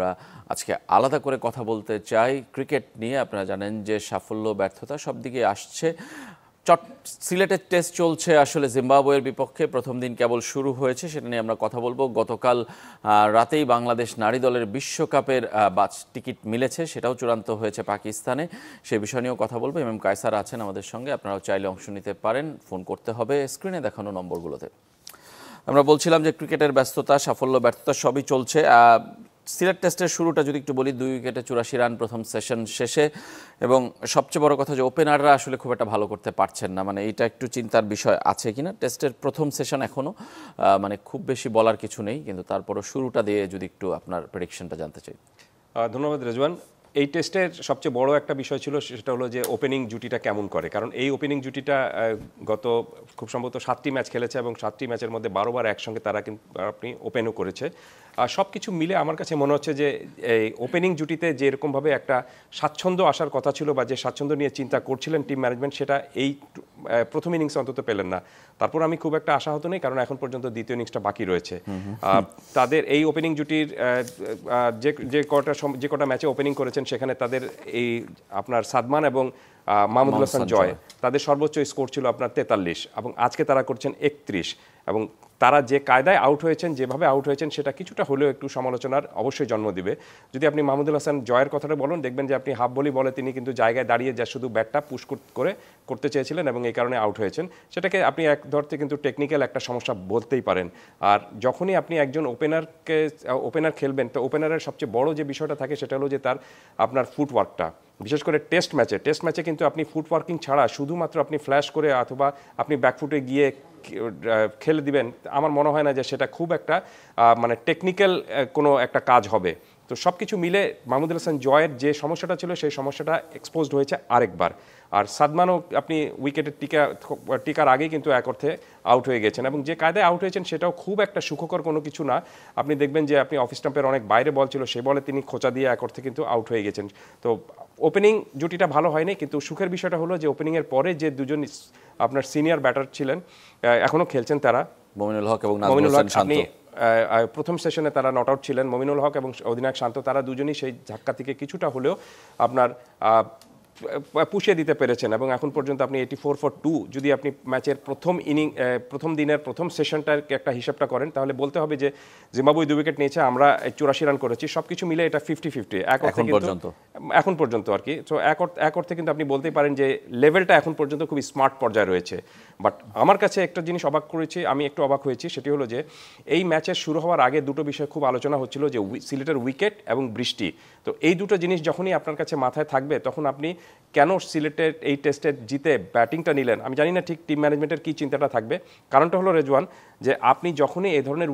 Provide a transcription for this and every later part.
আমরা আজকে আলাদা করে কথা বলতে চাই ক্রিকেট নিয়ে। আপনারা জানেন যে সাফল্য ব্যর্থতা সব দিকে আসছে। সিলেটের টেস্ট চলছে আসলে জিম্বাবুয়ের বিপক্ষে, প্রথম দিন কেবল শুরু হয়েছে, সেটা নিয়ে আমরা কথা বলবো। গতকাল রাতেই বাংলাদেশ নারী দলের বিশ্বকাপের টিকিট মিলেছে, সেটাও চূড়ান্ত হয়েছে পাকিস্তানে, সে বিষয় নিয়েও কথা বলবো। এম কায়সার আছেন আমাদের সঙ্গে, আপনারাও চাইলে অংশ নিতে পারেন, ফোন করতে হবে স্ক্রিনে দেখানো নম্বরগুলোতে। আমরা বলছিলাম যে ক্রিকেটের ব্যস্ততা, সাফল্য ব্যর্থতা সবই চলছে। সিলেট টেস্টের শুরুটা যদি একটু বলি, 2 উইকেটে 84 রান প্রথম সেশন শেষে, এবং সবচেয়ে বড় কথা যে ওপেনাররা আসলে খুব একটা ভালো করতে পারছেন না, মানে এইটা একটু চিন্তার বিষয় আছে কিনা। টেস্টের প্রথম সেশন এখনও মানে খুব বেশি বলার কিছু নেই, কিন্তু তারপরও শুরুটা দিয়ে যদি একটু আপনার প্রেডিকশনটা জানতে চাই। ধন্যবাদ রেজওয়ান। এই টেস্টের সবচেয়ে বড় একটা বিষয় ছিল, সেটা হলো যে ওপেনিং জুটিটা কেমন করে। কারণ এই ওপেনিং জুটিটা গত খুব সম্ভবত 7টি ম্যাচ খেলেছে এবং 7টি ম্যাচের মধ্যে 12 বার একসঙ্গে তারা কিন্তু আপনি ওপেনও করেছে। সব কিছু মিলে আমার কাছে মনে হচ্ছে যে এই ওপেনিং জুটিতে যেরকমভাবে একটা স্বাচ্ছন্দ্য আসার কথা ছিল বা যে স্বাচ্ছন্দ্য নিয়ে চিন্তা করছিলেন টিম ম্যানেজমেন্ট, সেটা এই প্রথম ইনিংসে অন্তত পেলেন না। তারপর আমি খুব একটা আশাহত নেই, কারণ এখন পর্যন্ত দ্বিতীয় ইনিংসটা বাকি রয়েছে। তাদের এই ওপেনিং জুটির যে কটা ম্যাচে ওপেনিং করেছেন, সেখানে তাদের এই আপনার সাদমান এবং মাহমুদুল হাসান জয়, তাদের সর্বোচ্চ স্কোর ছিল আপনার 43, এবং আজকে তারা করছেন 31। এবং তারা যে কায়দায় আউট হয়েছেন, যেভাবে আউট হয়েছেন, সেটা কিছুটা হলেও একটু সমালোচনার অবশ্যই জন্ম দিবে। যদি আপনি মাহমুদুল হাসান জয়ের কথাটা বলুন, দেখবেন যে আপনি হাফ বলি বলে তিনি কিন্তু জায়গায় দাঁড়িয়ে যা শুধু ব্যাটটা পুশ করতে চেয়েছিলেন এবং এই কারণে আউট হয়েছেন। সেটাকে আপনি এক ধরতে কিন্তু টেকনিক্যাল একটা সমস্যা বলতেই পারেন। আর যখনই আপনি একজন ওপেনার খেলবেন, তো ওপেনারের সবচেয়ে বড় যে বিষয়টা থাকে, সেটা হলো যে তার আপনার ফুটওয়ার্কটা, বিশেষ করে টেস্ট ম্যাচে কিন্তু আপনি ফুটওয়ার্কিং ছাড়া শুধুমাত্র আপনি ফ্ল্যাশ করে অথবা আপনি ব্যাকফুটে গিয়ে খেলে দিবেন, আমার মনে হয় না যে সেটা খুব একটা মানে টেকনিক্যাল কোনো একটা কাজ হবে। তো সব কিছু মিলে মাহমুদুল হাসান জয়ের যে সমস্যাটা ছিল, সেই সমস্যাটা এক্সপোজড হয়েছে আরেকবার। আর সাদমানও আপনি উইকেটের টিকার আগেই কিন্তু এক অর্থে আউট হয়ে গেছেন, এবং যে কায়দায় আউট হয়েছেন সেটাও খুব একটা সুখকর কোনো কিছু না। আপনি দেখবেন যে আপনি অফ স্টাম্পের অনেক বাইরে বল ছিল, সেই বলে তিনি খোঁচা দিয়ে এক অর্থে কিন্তু আউট হয়ে গেছেন। তো ওপেনিং জুটিটা ভালো হয়নি, কিন্তু সুখের বিষয়টা হলো যে ওপেনিংয়ের পরে যে দুজন আপনার সিনিয়র ব্যাটার ছিলেন, এখনও খেলছেন, তারা মমিনুল হক এবং মমিনুল হক। আপনি প্রথম সেশনে তারা নট আউট ছিলেন, মমিনুল হক এবং অধিনায়ক শান্ত, তারা দুজনই সেই ধাক্কা থেকে কিছুটা হলেও আপনার পুষিয়ে দিতে পেরেছেন। এবং এখন পর্যন্ত আপনি 84 for 2 যদি আপনি ম্যাচের প্রথম দিনের প্রথম সেশনটার একটা হিসাবটা করেন, তাহলে বলতে হবে যে জিম্বাবুয়ে 2 উইকেট নিয়েছে, আমরা 84 রান করেছি। সবকিছু মিলে এটা 50-50 এখন পর্যন্ত আর কি। তো এক অর্থে কিন্তু আপনি বলতেই পারেন যে লেভেলটা এখন পর্যন্ত খুবই স্মার্ট পর্যায়ে রয়েছে। বাট আমার কাছে একটা জিনিস আমি একটু অবাক হয়েছি, সেটি হলো যে এই ম্যাচের শুরু হওয়ার আগে দুটো বিষয় খুব আলোচনা হচ্ছিল, যে সিলেটের উইকেট এবং বৃষ্টি। তো এই দুটো জিনিস যখনই আপনার কাছে মাথায় থাকবে, তখন আপনি কেন সিলেটের এই টেস্টে জিতে ব্যাটিংটা নিলেন, আমি জানি না ঠিক টিম ম্যানেজমেন্টের কী চিন্তাটা থাকবে। কারণটা হলো রেজওয়ান, যে আপনি যখনই এই ধরনের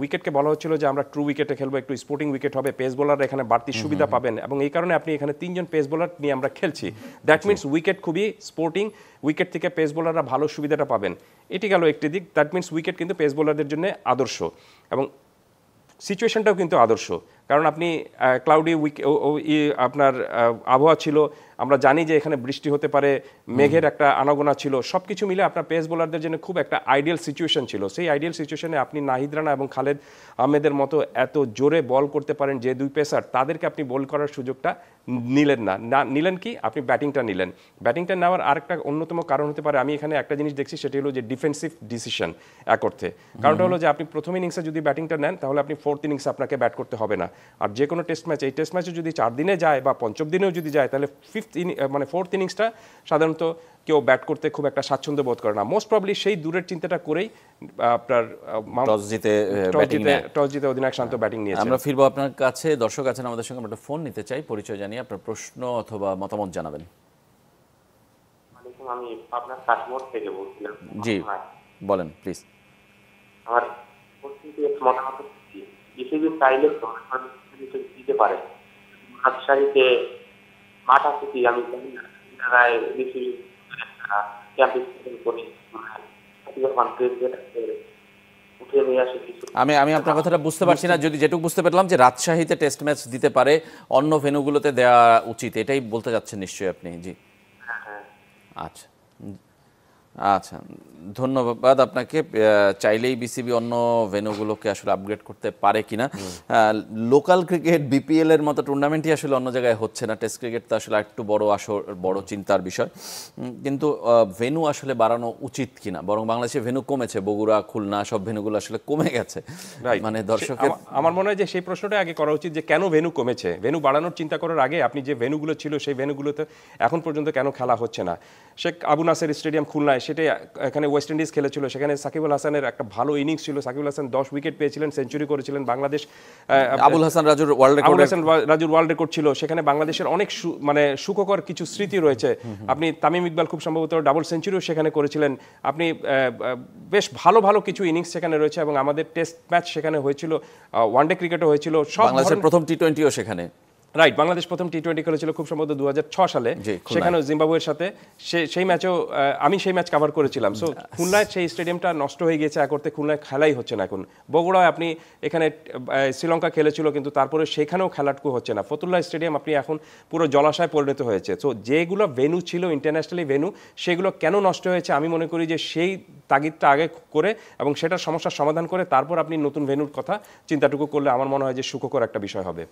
উইকেটকে বলা হচ্ছিল যে আমরা ট্রু উইকেটে খেলবো, একটু স্পোর্টিং উইকেট হবে, পেস বোলাররা এখানে বাড়তি সুবিধা পাবেন, এবং এই কারণে আপনি এখানে 3 জন পেস বোলার নিয়ে আমরা খেলছি। দ্যাট মিনস উইকেট খুবই স্পোর্টিং, উইকেট থেকে পেস বোলাররা ভালো সুবিধাটা পাবেন। এটি গেল একটি দিক। দ্যাট মিনস উইকেট কিন্তু পেস বোলারদের জন্য আদর্শ, এবং সিচুয়েশনটাও কিন্তু আদর্শ। কারণ আপনি ক্লাউডি আপনার আবহাওয়া ছিল, আমরা জানি যে এখানে বৃষ্টি হতে পারে, মেঘের একটা আনাগোনা ছিল, সব কিছু মিলে আপনার পেস বোলারদের জন্য খুব একটা আইডিয়াল সিচুয়েশন ছিল। সেই আইডিয়াল সিচুয়েশনে আপনি নাহিদ রানা এবং খালেদ আহমেদের মতো এত জোরে বল করতে পারেন যে দুই পেসার, তাদেরকে আপনি বল করার সুযোগটা নিলেন না। নিলেন কি, আপনি ব্যাটিংটা নিলেন। ব্যাটিংটা নেওয়ার আরেকটা অন্যতম কারণ হতে পারে, আমি এখানে একটা জিনিস দেখছি, সেটি হলো যে ডিফেন্সিভ ডিসিশন এক অর্থে। কারণটা হলো যে আপনি প্রথম ইনিংসে যদি ব্যাটিংটা নেন, তাহলে আপনি 4th ইনিংসে আপনাকে ব্যাট করতে হবে না। আর যে কোনো এই টেস্ট ম্যাচে যদি 4 দিনে যায় বা 5ম দিনেও যদি যায়, তাহলে 4th ইনিংসটা সাধারণত কেউ ব্যাট করতে খুব একটা স্বাচ্ছন্দ্য বোধ করে না। মোস্ট প্রবলি সেই দূরের চিন্তাটা করেই আপনার টস জিতে অধিনায়ক শান্ত ব্যাটিং নিয়েছে। আমরা ফিরবো আপনার কাছে, দর্শক আছেন আমাদের সঙ্গে, আমরা ফোন নিতে চাই, পরিচয় জানিয়ে আপনার প্রশ্ন অথবা মতামত জানাবেন। আমি আপনার কাশমোড় থেকে বলছিলাম। জি বলেন প্লিজ। আমার মতামত বিসিবি চাইলে দিতে পারে, রাজশাহীতে মাঠ আছে কি আমি জানি না, বিসিবি আমি আপনার কথাটা বুঝতে পারছি না, যদি যেটুকু বুঝতে পারলাম যে রাজশাহীতে টেস্ট ম্যাচ দিতে পারে, অন্য ভেন্যুগুলোতে দেওয়া উচিত, এটাই বলতে যাচ্ছেন নিশ্চয়ই আপনি। জি আচ্ছা, আচ্ছা, ধন্যবাদ আপনাকে। চাইলেই বিসিবি অন্য ভেন্যুগুলোকে আসলে আপগ্রেড করতে পারে কিনা। লোকাল ক্রিকেট বিপিএল এর মতো টুর্নামেন্টই আসলে অন্য জায়গায় হচ্ছে না, টেস্ট ক্রিকেট তো আসলে একটু বড় আসর, বড় চিন্তার বিষয়। কিন্তু ভেন্যু আসলে বাড়ানো উচিত কিনা, বরং বাংলাদেশে ভেন্যু কমেছে, বগুড়া খুলনা সব ভেন্যুগুলো আসলে কমে গেছে। মানে দর্শকের আমার মনে হয় যে সেই প্রশ্নটা আগে করা উচিত যে কেন ভেন্যু কমেছে। ভেন্যু বাড়ানোর চিন্তা করার আগে আপনি যে ভেন্যুগুলো ছিল সেই ভেন্যুগুলোতে এখন পর্যন্ত কেন খেলা হচ্ছে না। শেখ আবু নাসের স্টেডিয়াম খুলনায়, সেটাই এখানে ওয়েস্ট ইন্ডিজ খেলেছিল, সেখানে সাকিবুল হাসানের একটা ভালো ইনিংস ছিল, সাকিবুল হাসান 10 উইকেট পেয়েছিলেন, সেঞ্চুরি করেছিলেন। বাংলাদেশ আবুল হাসান রাজুর ওয়ার্ল্ড রেকর্ড, আবুল হাসান রাজুর ওয়ার্ল্ড রেকর্ড ছিল। সেখানে বাংলাদেশের অনেক মানে সুখকর কিছু স্মৃতি রয়েছে। আপনি তামিম ইকবাল খুব সম্ভবত ডাবল সেঞ্চুরিও সেখানে করেছিলেন। আপনি বেশ ভালো ভালো কিছু ইনিংস সেখানে রয়েছে এবং আমাদের টেস্ট ম্যাচ সেখানে হয়েছিল, ওয়ানডে ক্রিকেটও হয়েছিল। সব বাংলাদেশের প্রথম টি20ও সেখানে, রাইট, বাংলাদেশ প্রথম টি20 খেলেছিল খুব সম্ভবত 2006 সালে, সেখানেও জিম্বাবুয়ের সাথে। সেই ম্যাচেও আমি সেই ম্যাচ কভার করেছিলাম। সো খুলনায় সেই স্টেডিয়ামটা নষ্ট হয়ে গিয়েছে, এক অর্থে খুলনায় খেলাই হচ্ছে না এখন। বগুড়ায় আপনি এখানে শ্রীলঙ্কা খেলেছিল, কিন্তু তারপরে সেখানেও খেলাটুকু হচ্ছে না। ফতুল্লাহ স্টেডিয়াম আপনি এখন পুরো জলাশয় পরিণত হয়েছে। সো যেগুলো ভেন্যু ছিল ইন্টারন্যাশনালি ভেন্যু, সেগুলো কেন নষ্ট হয়েছে আমি মনে করি যে সেই তাগিদটা আগে করে এবং সেটার সমস্যার সমাধান করে তারপর আপনি নতুন ভেন্যুর কথা চিন্তাটুকু করলে আমার মনে হয় যে সুখকর একটা বিষয় হবে।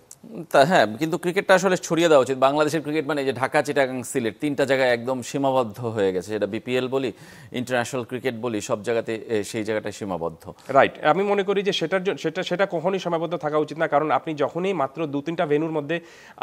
হ্যাঁ, কিন্তু ক্রিকেটটা আসলে ছড়িয়ে দেওয়া উচিত। বাংলাদেশের ক্রিকেট মানে যে ঢাকা, চিটাগাং, সিলেট, 3টা জায়গায় একদম সীমাবদ্ধ হয়ে গেছে। সেটা বিপিএল বলি, ইন্টারন্যাশনাল ক্রিকেট বলি, সব জায়গাতে সেই জায়গাটায় সীমাবদ্ধ। রাইট, আমি মনে করি যে সেটা কখনোই সীমাবদ্ধ থাকা উচিত না। কারণ আপনি যখনই মাত্র 2-3টা ভেন্যুর মধ্যে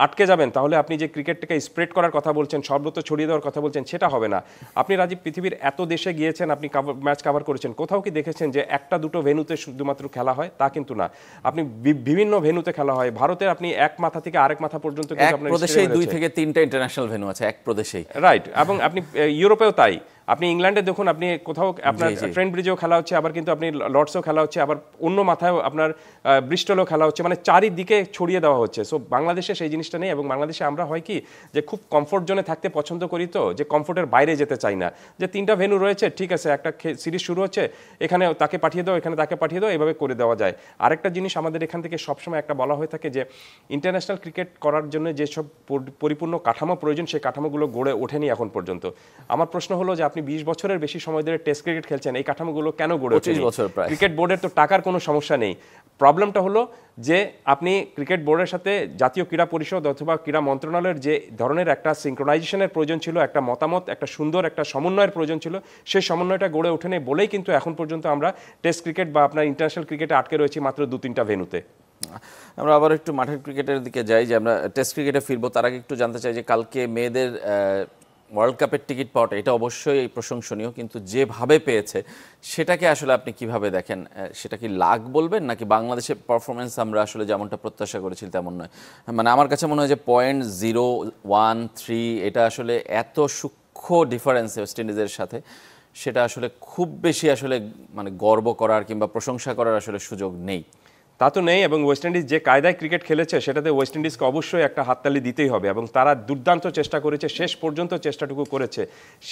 আটকে যাবেন, তাহলে আপনি যে ক্রিকেটটাকে স্প্রেড করার কথা বলছেন, সর্বত্র ছড়িয়ে দেওয়ার কথা বলছেন, সেটা হবে না। আপনি রাজীব পৃথিবীর এত দেশে গিয়েছেন, আপনি ম্যাচ কভার করেছেন, কোথাও কি দেখেছেন যে 1-2 ভেন্যুতে শুধুমাত্র খেলা হয়? তা কিন্তু না, আপনি বিভিন্ন ভেন্যুতে খেলা হয়। ভারতে আপনি এক মাথা থেকে আরেক মাথা পর্যন্ত এক প্রদেশেই 2 থেকে 3টা ইন্টারন্যাশনাল ভেন্যু আছে, এক প্রদেশেই। রাইট, এবং আপনি ইউরোপেও তাই। আপনি ইংল্যান্ডে দেখুন, আপনি কোথাও আপনার ট্রেন্ট ব্রিজেও খেলা হচ্ছে, আবার কিন্তু আপনি লর্ডসেও খেলা হচ্ছে, আবার অন্য মাথায় আপনার ব্রিস্টলেও খেলা হচ্ছে, মানে চারিদিকে ছড়িয়ে দেওয়া হচ্ছে। সো বাংলাদেশে সেই জিনিসটা নেই। এবং বাংলাদেশে আমরা হয় কি যে খুব কমফোর্ট জোনে থাকতে পছন্দ করি, তো যে কমফোর্টের বাইরে যেতে চাই না। যে 3টা ভেন্যু রয়েছে, ঠিক আছে, একটা সিরিজ শুরু হচ্ছে, এখানে তাকে পাঠিয়ে দাও, এখানে তাকে পাঠিয়ে দাও, এভাবে করে দেওয়া যায়। আরেকটা জিনিস আমাদের এখান থেকে সবসময় একটা বলা হয়ে থাকে যে ইন্টারন্যাশনাল ক্রিকেট করার জন্য যেসব পরিপূর্ণ কাঠামো প্রয়োজন, সেই কাঠামোগুলো গড়ে ওঠেনি এখন পর্যন্ত। আমার প্রশ্ন হলো যে আপনি 20 বছরের বেশি সময় ধরে টেস্ট ক্রিকেট খেলছেন, এই কাঠামোগুলো কেন গড়ে ওঠেনি? 25 বছর প্রায়। ক্রিকেট বোর্ডের তো টাকার কোনো সমস্যা নেই। প্রবলেমটা হলো যে আপনি ক্রিকেট বোর্ডের সাথে জাতীয় ক্রীড়া পরিষদ অথবা ক্রীড়া মন্ত্রণালয়ের যে ধরনের একটা সিনক্রোনাইজেশনের প্রয়োজন ছিল, একটা মতামত, একটা সুন্দর একটা সমন্বয়ের প্রয়োজন ছিল, সেই সমন্বয়টা গড়ে ওঠেনি বলেই কিন্তু এখন পর্যন্ত আমরা টেস্ট ক্রিকেট বা আপনার ইন্টারন্যাশনাল ক্রিকেটে আটকে রয়েছি মাত্র 2-3টা ভেন্যুতে। আমরা আবার একটু মাঠের ক্রিকেটের দিকে যাই, যে আমরা টেস্ট ক্রিকেটে ফিরবো। তার আগে একটু জানতে চাই যে কালকে মেয়েদের ওয়ার্ল্ড কাপের টিকিট পাওয়াটা, এটা অবশ্যই প্রশংসনীয়, কিন্তু যেভাবে পেয়েছে সেটাকে আসলে আপনি কিভাবে দেখেন? সেটা কি লাক বলবেন, নাকি বাংলাদেশের পারফরমেন্স আমরা আসলে যেমনটা প্রত্যাশা করেছিলাম তেমন নয়? মানে আমার কাছে মনে হয় যে 0.013 এটা আসলে এত সূক্ষ্ম ডিফারেন্স ওয়েস্ট ইন্ডিজের সাথে, সেটা আসলে খুব বেশি আসলে মানে গর্ব করার কিংবা প্রশংসা করার আসলে সুযোগ নেই। তা তো নেই। এবং ওয়েস্ট ইন্ডিজ যে কায়দায় ক্রিকেট খেলেছে, সেটাতে ওয়েস্ট ইন্ডিজকে অবশ্যই একটা হাততালি দিতেই হবে। এবং তারা দুর্দান্ত চেষ্টা করেছে, শেষ পর্যন্ত চেষ্টাটুকু করেছে।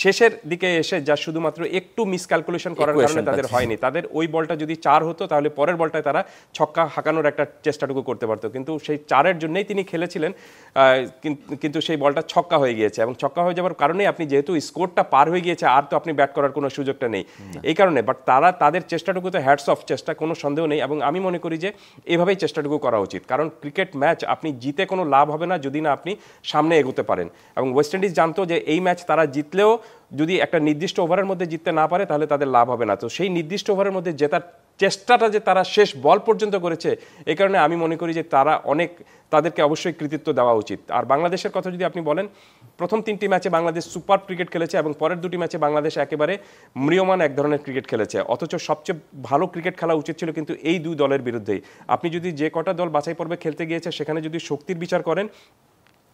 শেষের দিকে এসে যা শুধুমাত্র একটু মিসক্যালকুলেশন করার কারণে তাদের হয়নি। তাদের ওই বলটা যদি 4 হতো, তাহলে পরের বলটায় তারা ছক্কা হাঁকানোর একটা চেষ্টাটুকু করতে পারতো। কিন্তু সেই 4-এর জন্যই তিনি খেলেছিলেন, কিন্তু সেই বলটা ছক্কা হয়ে গিয়েছে। এবং ছক্কা হয়ে যাওয়ার কারণে আপনি যেহেতু স্কোরটা পার হয়ে গিয়েছে, আর তো আপনি ব্যাট করার কোনো সুযোগটা নেই এই কারণে। বাট তাদের চেষ্টাটুকু তো হ্যাটস অফ, চেষ্টা কোনো সন্দেহ নেই। এবং আমি মনে করি যে এভাবেই চেষ্টাটুকু করা উচিত। কারণ ক্রিকেট ম্যাচ আপনি জিতে কোনো লাভ হবে না যদি না আপনি সামনে এগোতে পারেন। এবং ওয়েস্ট ইন্ডিজ জানতো যে এই ম্যাচ তারা জিতলেও যদি একটা নির্দিষ্ট ওভারের মধ্যে জিততে না পারে, তাহলে তাদের লাভ হবে না। তো সেই নির্দিষ্ট ওভারের মধ্যে জেতার চেষ্টাটা যে তারা শেষ বল পর্যন্ত করেছে, এই কারণে আমি মনে করি যে তাদেরকে অবশ্যই কৃতিত্ব দেওয়া উচিত। আর বাংলাদেশের কথা যদি আপনি বলেন, প্রথম 3টি ম্যাচে বাংলাদেশ সুপার ক্রিকেট খেলেছে এবং পরের 2টি ম্যাচে বাংলাদেশ একেবারে ম্রিয়মান এক ধরনের ক্রিকেট খেলেছে। অথচ সবচেয়ে ভালো ক্রিকেট খেলা উচিত ছিল কিন্তু এই 2 দলের বিরুদ্ধেই। আপনি যদি যে কটা দল বাছাই পর্বে খেলতে গিয়েছে, সেখানে যদি শক্তির বিচার করেন,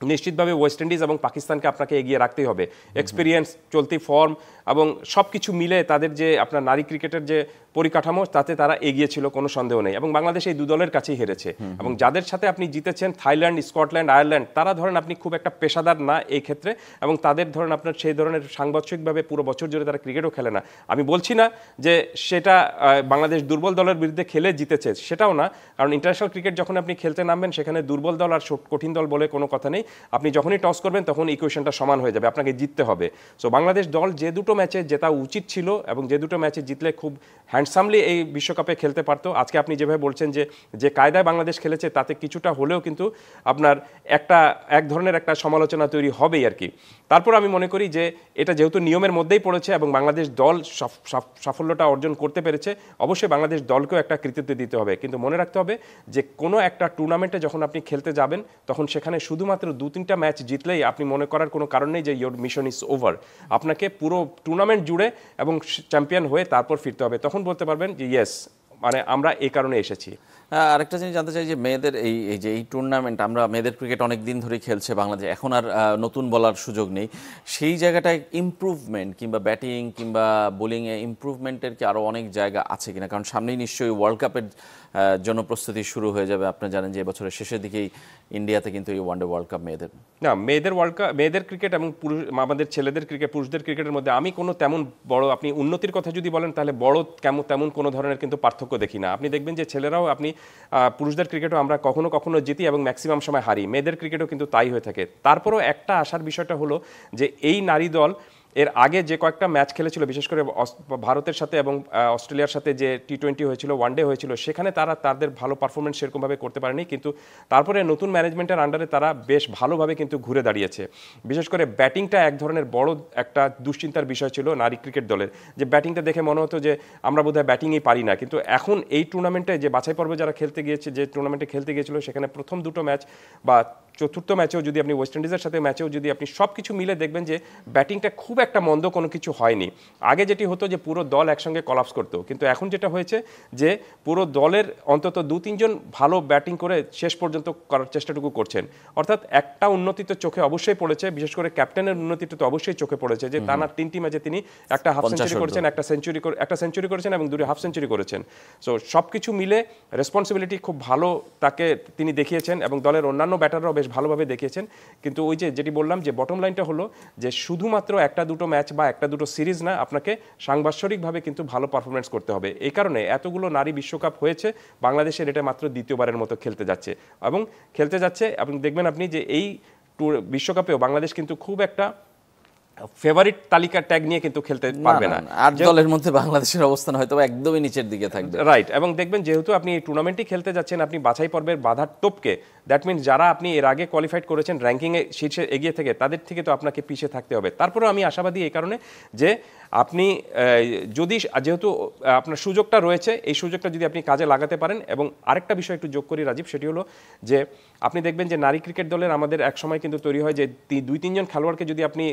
নিশ্চিতভাবে ওয়েস্ট ইন্ডিজ এবং পাকিস্তানকে আপনাকে এগিয়ে রাখতেই হবে। এক্সপিরিয়েন্স, চলতি ফর্ম এবং সব কিছু মিলে তাদের যে আপনার নারী ক্রিকেটের যে পরিকাঠামো, তাতে তারা এগিয়ে ছিল, কোনো সন্দেহ নেই। এবং বাংলাদেশ এই 2 দলের কাছেই হেরেছে। এবং যাদের সাথে আপনি জিতেছেন, থাইল্যান্ড, স্কটল্যান্ড, আয়ারল্যান্ড, তারা ধরেন আপনি খুব একটা পেশাদার না এই ক্ষেত্রে, এবং তাদের ধরেন আপনার সেই ধরনের সাংবাদিকভাবে পুরো বছর জুড়ে তারা ক্রিকেটও খেলে না। আমি বলছি না যে সেটা বাংলাদেশ দুর্বল দলের বিরুদ্ধে খেলে জিতেছে, সেটাও না। কারণ ইন্টারন্যাশনাল ক্রিকেট যখন আপনি খেলতে নামবেন, সেখানে দুর্বল দল আর কঠিন দল বলে কোনো কথা নেই। আপনি যখনই টস করবেন তখন ইকুয়েশনটা সমান হয়ে যাবে, আপনাকে জিততে হবে। সো বাংলাদেশ দল যে দুটো ম্যাচে জেতা উচিত ছিল এবং যে দুটো ম্যাচে জিতলে খুব হ্যান্ডসামলি এই বিশ্বকাপে খেলতে পারতো, আজকে আপনি যেভাবে বলছেন যে কায়দায় বাংলাদেশ খেলেছে তাতে কিছুটা হলেও কিন্তু আপনার এক ধরনের একটা সমালোচনা তৈরি হবেই আর কি। তারপর আমি মনে করি যে এটা যেহেতু নিয়মের মধ্যেই পড়েছে এবং বাংলাদেশ দল সাফল্যটা অর্জন করতে পেরেছে, অবশ্যই বাংলাদেশ দলকেও একটা কৃতিত্ব দিতে হবে। কিন্তু মনে রাখতে হবে যে কোনো একটা টুর্নামেন্টে যখন আপনি খেলতে যাবেন তখন সেখানে শুধুমাত্র 2-3টা ম্যাচ জিতলেই আপনি মনে করার কোনো কারণ নেই যে ইয়োর মিশন ইজ ওভার। আপনাকে পুরো টুর্নামেন্ট জুড়ে এবং চ্যাম্পিয়ন হয়ে তারপর ফিরতে হবে, তখন বলতে পারবেন যে ইয়েস মানে আমরা এই কারণে এসেছি। আরেকটা জিনিস জানতে চাই যে মেয়েদের এই টুর্নামেন্ট, আমরা মেয়েদের ক্রিকেট অনেক দিন ধরেই খেলছে বাংলাদেশ, এখন আর নতুন বলার সুযোগ নেই, সেই জায়গাটায় ইমপ্রুভমেন্ট কিংবা ব্যাটিং কিংবা বোলিংয়ে ইমপ্রুভমেন্টের কি আরও অনেক জায়গা আছে কিনা? কারণ সামনেই নিশ্চয়ই ওয়ার্ল্ড কাপের জন্য প্রস্তুতি শুরু হয়ে যাবে। আপনি জানেন যে এবছরের শেষের দিকেই ইন্ডিয়াতে কিন্তু এই ওয়ানডে ওয়ার্ল্ড কাপ মেয়েদের। না, মেয়েদের ক্রিকেট এবং আমাদের ছেলেদের ক্রিকেট, পুরুষদের ক্রিকেটের মধ্যে আমি কোনো তেমন বড়, আপনি উন্নতির কথা যদি বলেন তাহলে বড় তেমন কোনো ধরনের কিন্তু পার্থক্য দেখি না। আপনি দেখবেন যে ছেলেরাও, আপনি পুরুষদের ক্রিকেটও আমরা কখনো কখনো জিতি এবং ম্যাক্সিমাম সময় হারি, মেয়েদের ক্রিকেটও কিন্তু তাই হয়ে থাকে। তারপরেও একটা আশার বিষয়টা হলো যে এই নারী দল এর আগে যে কয়েকটা ম্যাচ খেলেছিল, বিশেষ করে ভারতের সাথে এবং অস্ট্রেলিয়ার সাথে যে টি-20 হয়েছিল, ওয়ানডে হয়েছিল, সেখানে তাদের ভালো পারফরমেন্স সেরকমভাবে করতে পারেনি। কিন্তু তারপরে নতুন ম্যানেজমেন্টের আন্ডারে তারা বেশ ভালোভাবে কিন্তু ঘুরে দাঁড়িয়েছে। বিশেষ করে ব্যাটিংটা এক ধরনের বড় একটা দুশ্চিন্তার বিষয় ছিল নারী ক্রিকেট দলের, যে ব্যাটিংটা দেখে মনে হতো যে আমরা বোধহয় ব্যাটিংই পারি না। কিন্তু এখন এই টুর্নামেন্টে যে বাছাই পর্বে যারা টুর্নামেন্টে খেলতে গিয়েছিল, সেখানে প্রথম দুটো ম্যাচ বা চতুর্থ ম্যাচেও যদি আপনি ওয়েস্ট ইন্ডিজের সাথে ম্যাচেও যদি আপনি সব কিছু মিলে দেখবেন যে ব্যাটিংটা খুব একটা মন্দ কোনো কিছু হয়নি। আগে যেটি হতো যে পুরো দল একসঙ্গে কলাপস করতো, কিন্তু এখন যেটা হয়েছে যে পুরো দলের অন্তত 2-3 জন ভালো ব্যাটিং করে শেষ পর্যন্ত করার চেষ্টাটুকু করছেন। অর্থাৎ একটা উন্নতি তো চোখে অবশ্যই পড়েছে, বিশেষ করে ক্যাপ্টেনের উন্নতিটা তো অবশ্যই চোখে পড়েছে যে টানা 3টি ম্যাচে তিনি একটা হাফ সেঞ্চুরি করেছেন, একটা সেঞ্চুরি করেছেন এবং 2টি হাফ সেঞ্চুরি করেছেন। সো সব কিছু মিলে রেসপন্সিবিলিটি খুব ভালো তাকে তিনি দেখিয়েছেন এবং দলের অন্যান্য ব্যাটাররাও বেশ ভালোভাবে দেখিয়েছেন। কিন্তু ওই যেটি বললাম যে বটম লাইনটা হলো যে শুধুমাত্র একটা দুটো ম্যাচ বা একটা দুটো সিরিজ না, আপনাকে সাংবাৎসরিকভাবে কিন্তু ভালো পারফরমেন্স করতে হবে। এই কারণে এতগুলো নারী বিশ্বকাপ হয়েছে, বাংলাদেশের এটা মাত্র দ্বিতীয়বারের মতো খেলতে যাচ্ছে এবং দেখবেন আপনি যে এই বিশ্বকাপেও বাংলাদেশ কিন্তু খুব একটা ফেভারিট তালিকা ট্যাগ নিয়ে কিন্তু খেলতে পারবে না। 8 দলের মধ্যে বাংলাদেশের অবস্থান হয়তো একদমই নিচের দিকে থাকবে, রাইট। এবং দেখবেন যেহেতু আপনি এই টুর্নামেন্টই খেলতে যাচ্ছেন, আপনি বাছাই পর্বের বাধার টোপকে, দ্যাট মিনস যারা আপনি এর আগে কোয়ালিফাইড করেছেন র্যাঙ্কিংয়ে শীর্ষে এগিয়ে থেকে, তাদের থেকে তো আপনাকে পিছিয়ে থাকতে হবে। তারপরেও আমি আশাবাদী এই কারণে যে আপনি যেহেতু আপনার সুযোগটা রয়েছে, এই সুযোগটা যদি আপনি কাজে লাগাতে পারেন। এবং আরেকটা বিষয় একটু যোগ করি রাজীব, সেটি হলো যে আপনি দেখবেন যে নারী ক্রিকেট দলের আমাদের এক সময় কিন্তু তৈরি হয় যে 2-3 জন খেলোয়াড়কে যদি আপনি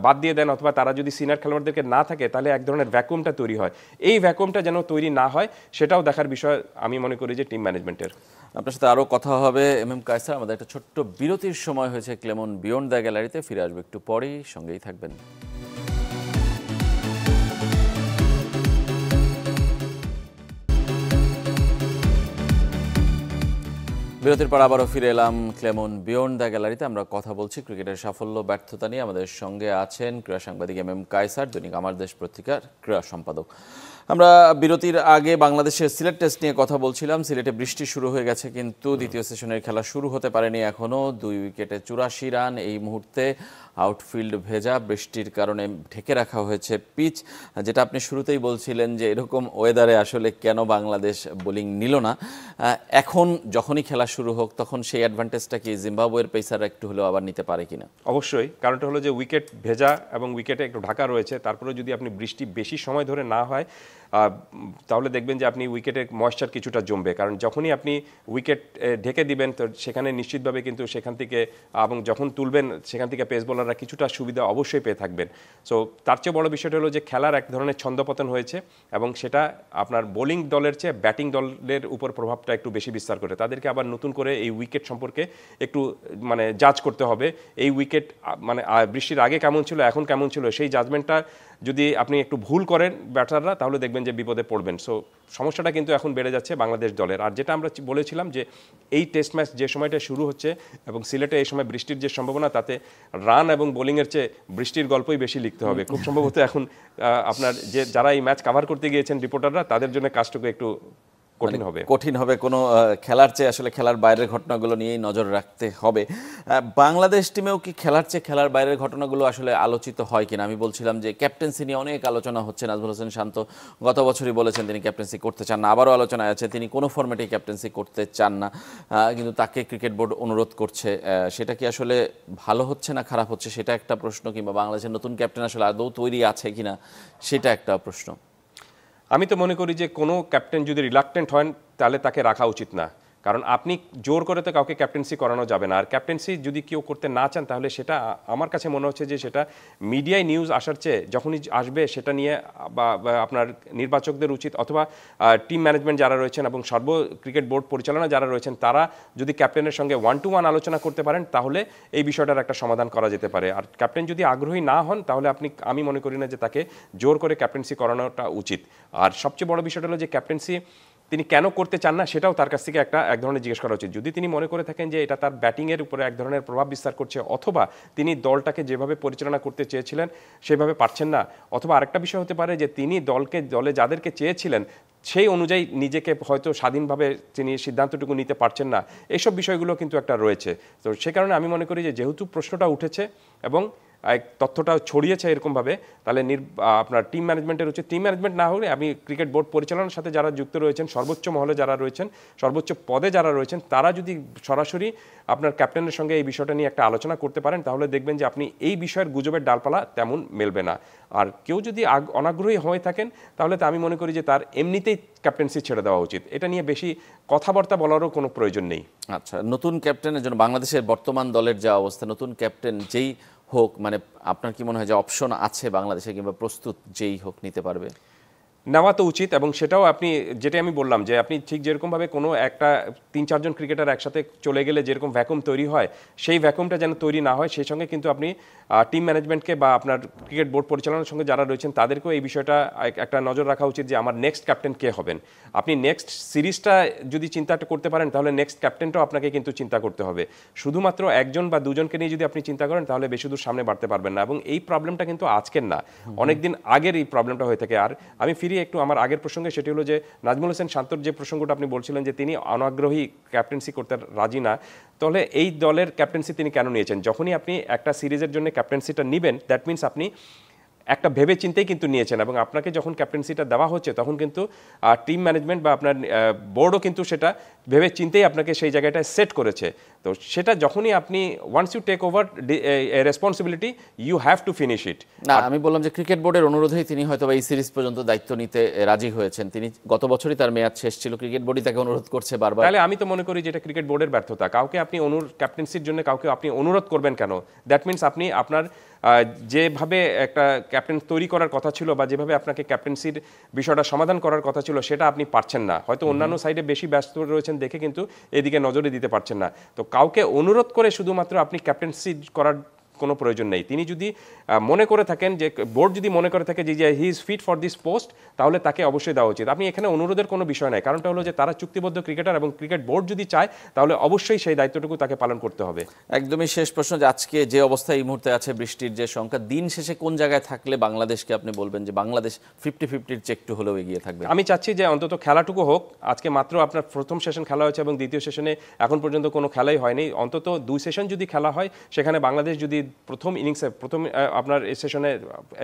বাদ দিয়ে দেন অথবা তারা যদি সিনিয়র খেলোয়াড়দেরকে না থাকে, তাহলে এক ধরনের ভ্যাকুয়ামটা তৈরি হয়। এই ভ্যাকুয়ামটা যেন তৈরি না হয়, সেটাও দেখার বিষয় আমি মনে করি যে টিম ম্যানেজমেন্টের। আপনার সাথে আরও কথা হবে এম কায়সার। আমাদের একটা ছোট্ট বিরতির সময় হয়েছে ক্লেমন বিয়ন্ড দ্য গ্যালারিতে, ফিরে আসবে একটু পরেই, সঙ্গেই থাকবেন। বিরতির পর আবারও ফিরে এলাম ক্লেমন বিয়ন্ড দ্য গ্যালারিতে। আমরা কথা বলছি ক্রিকেটের সাফল্য ব্যর্থতা নিয়ে। আমাদের সঙ্গে আছেন ক্রীড়া সাংবাদিক এম কায়সার, দৈনিক আমার দেশ পত্রিকার ক্রীড়া সম্পাদক। আমরা বিরতির আগে বাংলাদেশের সিলেট টেস্ট নিয়ে কথা বলছিলাম। সিলেটে বৃষ্টি শুরু হয়ে গেছে, কিন্তু দ্বিতীয় সেশনের খেলা শুরু হতে পারেনি এখনও। 2 উইকেটে 84 রান। এই মুহূর্তে আউটফিল্ড ভেজা, বৃষ্টির কারণে ঢেকে রাখা হয়েছে পিচ। যেটা আপনি শুরুতেই বলছিলেন যে এরকম ওয়েদারে আসলে কেন বাংলাদেশ বোলিং নিল না। এখন যখনই খেলা শুরু হোক, তখন সেই অ্যাডভান্টেজটা কি জিম্বাবুয়ের পেসাররা একটু হলেও আবার নিতে পারে কিনা? অবশ্যই, কারণটা হলো যে উইকেট ভেজা এবং উইকেটে একটু ঢাকা রয়েছে। তারপরে যদি আপনি বৃষ্টি বেশি সময় ধরে না হয়, তাহলে দেখবেন যে আপনি উইকেটে ময়েশ্চার কিছুটা জমবে। কারণ যখনই আপনি উইকেট ঢেকে দিবেন, তো সেখানে নিশ্চিতভাবে কিন্তু সেখান থেকে এবং যখন তুলবেন সেখান থেকে পেস বোলাররা কিছুটা সুবিধা অবশ্যই পেয়ে থাকবেন। সো তার চেয়ে বড় বিষয়টা হলো যে খেলার এক ধরনের ছন্দপতন হয়েছে এবং সেটা আপনার বোলিং দলের চেয়ে ব্যাটিং দলের উপর প্রভাবটা একটু বেশি বিস্তার করে। তাদেরকে আবার নতুন করে এই উইকেট সম্পর্কে একটু জাজ করতে হবে। এই উইকেট বৃষ্টির আগে কেমন ছিল, এখন কেমন ছিল, সেই জাজমেন্টটা যদি আপনি একটু ভুল করেন ব্যাটাররা, তাহলে দেখবেন যে বিপদে পড়বেন। সো সমস্যাটা কিন্তু এখন বেড়ে যাচ্ছে বাংলাদেশ দলের। আর যেটা আমরা বলেছিলাম যে এই টেস্ট ম্যাচ যে সময়টা শুরু হচ্ছে এবং সিলেটে এই সময় বৃষ্টির যে সম্ভাবনা, তাতে রান এবং বোলিংয়ের চেয়ে বৃষ্টির গল্পই বেশি লিখতে হবে খুব সম্ভবত। এখন আপনার যারা এই ম্যাচ কাভার করতে গিয়েছেন রিপোর্টাররা, তাদের জন্য কাজটুকু একটু কঠিন হবে। কঠিন হবে কোনো খেলার চেয়ে আসলে খেলার বাইরের ঘটনাগুলো নিয়েই নজর রাখতে হবে। বাংলাদেশ টিমেও কি খেলার চেয়ে খেলার বাইরের ঘটনাগুলো আসলে আলোচিত হয় কিনা? আমি বলছিলাম যে ক্যাপ্টেন্সি নিয়ে অনেক আলোচনা হচ্ছে। নাজমুল হোসেন শান্ত গত বছরই বলেছেন তিনি ক্যাপ্টেন্সি করতে চান না, আবারও আলোচনায় আছে তিনি কোনো ফরম্যাটেই ক্যাপ্টেন্সি করতে চান না, কিন্তু তাকে ক্রিকেট বোর্ড অনুরোধ করছে। সেটা কি আসলে ভালো হচ্ছে না খারাপ হচ্ছে সেটা একটা প্রশ্ন, কিংবা বাংলাদেশের নতুন ক্যাপ্টেন আসলে আদৌ তৈরি আছে কিনা সেটা একটা প্রশ্ন। আমি তো মনে করি যে কোনো ক্যাপ্টেন যদি রিলাক্টেন্ট হন তাহলে তাকে রাখা উচিত না, কারণ আপনি জোর করে তো কাউকে ক্যাপ্টেন্সি করানো যাবে না। আর ক্যাপ্টেন্সি যদি কেউ করতে না চান তাহলে সেটা আমার কাছে মনে হচ্ছে যে সেটা মিডিয়ায় নিউজ আসার চেয়ে যখনই আসবে সেটা নিয়ে বা আপনার নির্বাচকদের উচিত অথবা টিম ম্যানেজমেন্ট যারা রয়েছেন এবং ক্রিকেট বোর্ড পরিচালনা যারা রয়েছেন তারা যদি ক্যাপ্টেনের সঙ্গে 1-to-1 আলোচনা করতে পারেন তাহলে এই বিষয়টার একটা সমাধান করা যেতে পারে। আর ক্যাপ্টেন যদি আগ্রহী না হন তাহলে আমি মনে করি না যে তাকে জোর করে ক্যাপ্টেন্সি করানোটা উচিত। আর সবচেয়ে বড় বিষয়টা হলো যে ক্যাপ্টেন্সি তিনি কেন করতে চান না সেটাও তার কাছ থেকে এক ধরনের জিজ্ঞেস করা উচিত। যদি তিনি মনে করে থাকেন যে এটা তার ব্যাটিংয়ের উপরে এক ধরনের প্রভাব বিস্তার করছে, অথবা তিনি দলটাকে যেভাবে পরিচালনা করতে চেয়েছিলেন সেভাবে পারছেন না, অথবা আরেকটা বিষয় হতে পারে যে তিনি দলে যাদেরকে চেয়েছিলেন সেই অনুযায়ী নিজেকে হয়তো স্বাধীনভাবে তিনি সিদ্ধান্তটুকু নিতে পারছেন না, এইসব বিষয়গুলো কিন্তু একটা রয়েছে। তো সে কারণে আমি মনে করি যে যেহেতু প্রশ্নটা উঠেছে এবং তথ্যটা ছড়িয়েছে এরকমভাবে, তাহলে আপনার টিম ম্যানেজমেন্টের উচিত, টিম ম্যানেজমেন্ট না হলে আমি ক্রিকেট বোর্ড পরিচালনার সাথে যারা যুক্ত রয়েছেন, সর্বোচ্চ মহলে যারা রয়েছেন, সর্বোচ্চ পদে যারা রয়েছেন, তারা যদি সরাসরি আপনার ক্যাপ্টেনের সঙ্গে এই বিষয়টা নিয়ে একটা আলোচনা করতে পারেন তাহলে দেখবেন যে আপনি এই বিষয়ের গুজবের ডালপালা তেমন মেলবে না। আর কেউ যদি অনাগ্রহী হয়ে থাকেন তাহলে তো আমি মনে করি যে তার এমনিতেই ক্যাপ্টেন্সি ছেড়ে দেওয়া উচিত, এটা নিয়ে বেশি কথাবার্তা বলারও কোনো প্রয়োজন নেই। আচ্ছা, নতুন ক্যাপ্টেনের জন্য বাংলাদেশের বর্তমান দলের যা অবস্থা, নতুন ক্যাপ্টেন যেই হোক, মানে আপনার কি মনে হয় যে অপশন আছে বাংলাদেশে, কিংবা প্রস্তুত যেই হোক নিতে পারবে? নেওয়া তো উচিত, এবং সেটাও আপনি যেটা আমি বললাম যে আপনি ঠিক যেরকমভাবে কোনো একটা 3-4 জন ক্রিকেটার একসাথে চলে গেলে যেরকম ভ্যাকুম তৈরি হয় সেই ভ্যাকুমটা যেন তৈরি না হয়, সেই সঙ্গে কিন্তু আপনি টিম ম্যানেজমেন্টকে বা আপনার ক্রিকেট বোর্ড পরিচালনার সঙ্গে যারা রয়েছেন তাদেরকেও এই বিষয়টা একটা নজর রাখা উচিত যে আমার নেক্সট ক্যাপ্টেন কে হবেন। আপনি নেক্সট সিরিজটা যদি চিন্তাটা করতে পারেন তাহলে নেক্সট ক্যাপ্টেনটাও আপনাকে কিন্তু চিন্তা করতে হবে। শুধুমাত্র একজন বা দুজনকে নিয়ে যদি আপনি চিন্তা করেন তাহলে বেশি দূর সামনে বাড়তে পারবেন না, এবং এই প্রবলেমটা কিন্তু আজকের না, অনেকদিন আগের এই প্রবলেমটা হয়ে থাকে। আর আমি ফিরে একটু আমার আগের প্রসঙ্গে, সেটি হলো যে নাজমুল হোসেন শান্তর যে প্রসঙ্গটা আপনি বলছিলেন যে তিনি অনাগ্রহী, ক্যাপ্টেন্সি করতে রাজি না, তাহলে এই দলের ক্যাপ্টেন্সি তিনি কেন নিয়েছেন? যখনই আপনি একটা সিরিজের জন্য ক্যাপ্টেন্সিটা নেবেন দ্যাট মিনস আপনি একটা ভেবে চিন্তেই কিন্তু নিয়েছেন, এবং আপনাকে যখন ক্যাপ্টেন্সিটা দেওয়া হচ্ছে তখন কিন্তু টিম ম্যানেজমেন্ট বা আপনার বোর্ডও কিন্তু সেটা ভেবে চিন্তেই আপনাকে সেই জায়গাটায় সেট করেছে। তো সেটা যখনই আপনি once you take over responsibility you have to finish it. না, আমি বললাম যে ক্রিকেট বোর্ডের অনুরোধেই তিনি হয়তো এই সিরিজ পর্যন্ত দায়িত্ব নিতে রাজি হয়েছেন। তিনি গত বছরই তার মেয়াদ শেষ ছিল, ক্রিকেট বোর্ডই তাকে অনুরোধ করছে বারবার। তাহলে আমি তো মনে করি যে এটা ক্রিকেট বোর্ডের ব্যর্থতা। কাউকে আপনি ক্যাপ্টেন্সির জন্য কাউকে আপনি অনুরোধ করবেন কেন? দ্যাট মিনস আপনি আপনার যেভাবে একটা ক্যাপ্টেন তৈরি করার কথা ছিল বা যেভাবে আপনাকে ক্যাপ্টেন্সির বিষয়টা সমাধান করার কথা ছিল সেটা আপনি পারছেন না, হয়তো অন্যান্য সাইডে বেশি ব্যস্ত রয়েছেন দেখে কিন্তু এদিকে নজরে দিতে পারছেন না। তো কাউকে অনুরোধ করে শুধুমাত্র আপনি ক্যাপ্টেন্সি করার কোনো প্রয়োজন নেই। তিনি যদি মনে করে থাকেন যে বোর্ড যদি মনে করে থাকে যে he is fit for this post তাহলে তাকে অবশ্যই দেওয়া উচিত। আপনি এখানে অনুরোধের কোনো বিষয় নাই, কারণটা হলো যে তারা চুক্তিবদ্ধ ক্রিকেটার এবং ক্রিকেট বোর্ড যদি চায় তাহলে অবশ্যই সেই দায়িত্বটুকু তাকে পালন করতে হবে। একদমই শেষ প্রশ্ন, যে আজকে যে অবস্থা এই মুহূর্তে আছে, বৃষ্টির যে সংখ্যা, দিন শেষে কোন জায়গায় থাকলে বাংলাদেশকে আপনি বলবেন যে বাংলাদেশ 50-50 চেক টু হলেও এগিয়ে থাকবে? আমি চাচ্ছি যে অন্তত খেলাটুকু হোক। আজকে মাত্র আপনার প্রথম সেশন খেলা হয়েছে এবং দ্বিতীয় সেশনে এখন পর্যন্ত কোনো খেলাই হয়নি। অন্তত 2 সেশন যদি খেলা হয় সেখানে বাংলাদেশ যদি প্রথম ইনিংসে আপনার এই সেশনে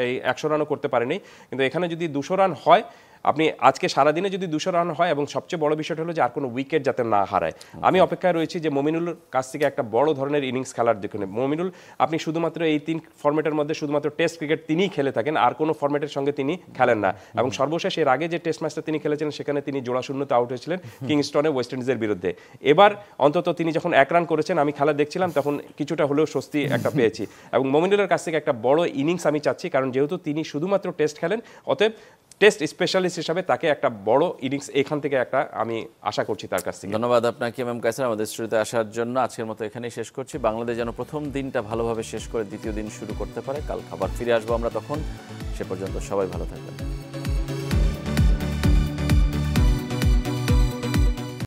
এই 100 রানও করতে পারেনি, কিন্তু এখানে যদি 200 রান হয়, আপনি আজকে সারাদিনে যদি 200 রান হয়, এবং সবচেয়ে বড় বিষয়টা হলো যে আর কোনো উইকেট যাতে না হারায়। আমি অপেক্ষায় রয়েছি যে মমিনুলের কাছ থেকে একটা বড় ধরনের ইনিংস খেলার দেখুন। মমিনুল আপনি শুধুমাত্র এই 3 ফরম্যাটের মধ্যে শুধুমাত্র টেস্ট ক্রিকেট তিনিই খেলে থাকেন, আর কোনো ফরম্যাটের সঙ্গে তিনি খেলেন না, এবং সর্বশেষ এর আগে যে টেস্ট ম্যাচটা তিনি খেলেছিলেন সেখানে তিনি জোড়া শূন্যতে আউট হয়েছিলেন কিংস্টনে ওয়েস্ট ইন্ডিজের বিরুদ্ধে। এবার অন্তত তিনি যখন 1 রান করেছেন, আমি খেলা দেখছিলাম তখন কিছুটা হলেও স্বস্তি একটা পেয়েছি, এবং মমিনুলের কাছ থেকে একটা বড় ইনিংস আমি চাচ্ছি, কারণ যেহেতু তিনি শুধুমাত্র টেস্ট খেলেন, অতএব টেস্ট স্পেশালিস্ট হিসাবে তাকে একটা বড় ইনিংস এখান থেকে একটা আমি আশা করছি তার কাছ থেকে। ধন্যবাদ আপনাকে এম কায়সার আমাদের স্টুডিওতে আসার জন্য। আজকের মতো এখানেই শেষ করছি। বাংলাদেশ যেন প্রথম দিনটা ভালোভাবে শেষ করে দ্বিতীয় দিন শুরু করতে পারে। কাল খাবার ফিরে আসবো আমরা তখন। সে পর্যন্ত সবাই ভালো থাকবেন।